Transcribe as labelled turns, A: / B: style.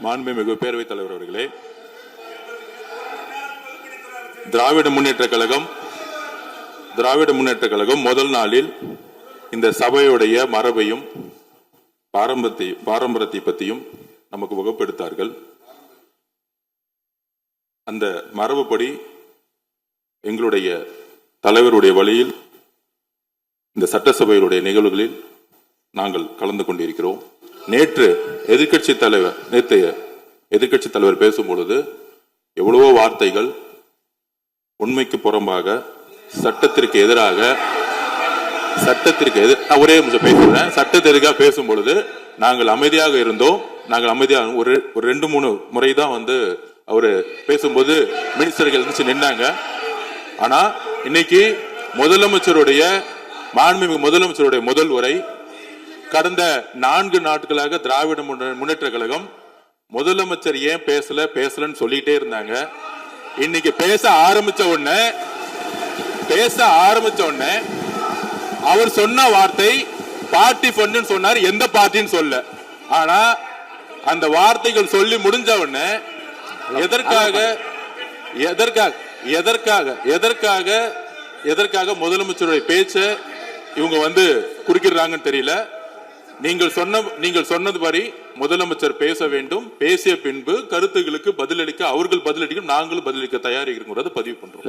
A: மாண்புமிகு பேரவைத் தலைவர் அவர்களே, திராவிட முன்னேற்ற கழகம் முதல் நாளில் இந்த சபையுடைய மரபையும் பாரம்பரியத்தை பற்றியும் நமக்கு வகுப்பெடுத்தார்கள். அந்த மரபுப்படி எங்களுடைய தலைவருடைய வழியில் இந்த சட்டசபையுடைய நிகழ்வுகளில் நாங்கள் கலந்து கொண்டிருக்கிறோம். நேற்று எதிர்கட்சி தலைவர் பேசும்பொழுது எவ்வளவோ வார்த்தைகள் உண்மைக்கு புறம்பாக சட்டத்திற்கு எதிராக ஒரே நிமிஷம் பேசுறேன். சட்டத்திற்காக பேசும் பொழுது நாங்கள் அமைதியாக இருந்தோம். ஒரு 2-3 முறை தான் அவரு பேசும்போது மினிஸ்டர்கள் நின்னாங்க. ஆனா இன்னைக்கு மாண்புமிகு முதலமைச்சருடைய முதல் உரை, கடந்த 4 நாட்களாக திராவிட முன்னேற்ற கழகம் முதலமைச்சர் ஏன் பேசலன்னு சொல்லிட்டே இருந்தாங்க. இன்னைக்கு பேச ஆரம்பிச்ச உடனே அவர் சொன்ன வார்த்தை பார்ட்டி ஃபண்ட் சொன்னார். எந்த பார்ட்டின்னு சொல்ல. ஆனா அந்த வார்த்தைகள் சொல்லி முடிஞ்ச உடனே எதற்காக முதலமைச்சருடைய பேச்ச இவங்க குறுக்கிறாங்கன்னு தெரியல. நீங்கள் சொன்னது படி முதலமைச்சர் பேச வேண்டும். பேசிய பின்பு கருத்துகளுக்கு பதிலளிக்க அவர்கள் பதிலளிக்கும், நாங்களும் பதிலளிக்க தயாரிக்கிறோம் பதிவு பண்றோம்.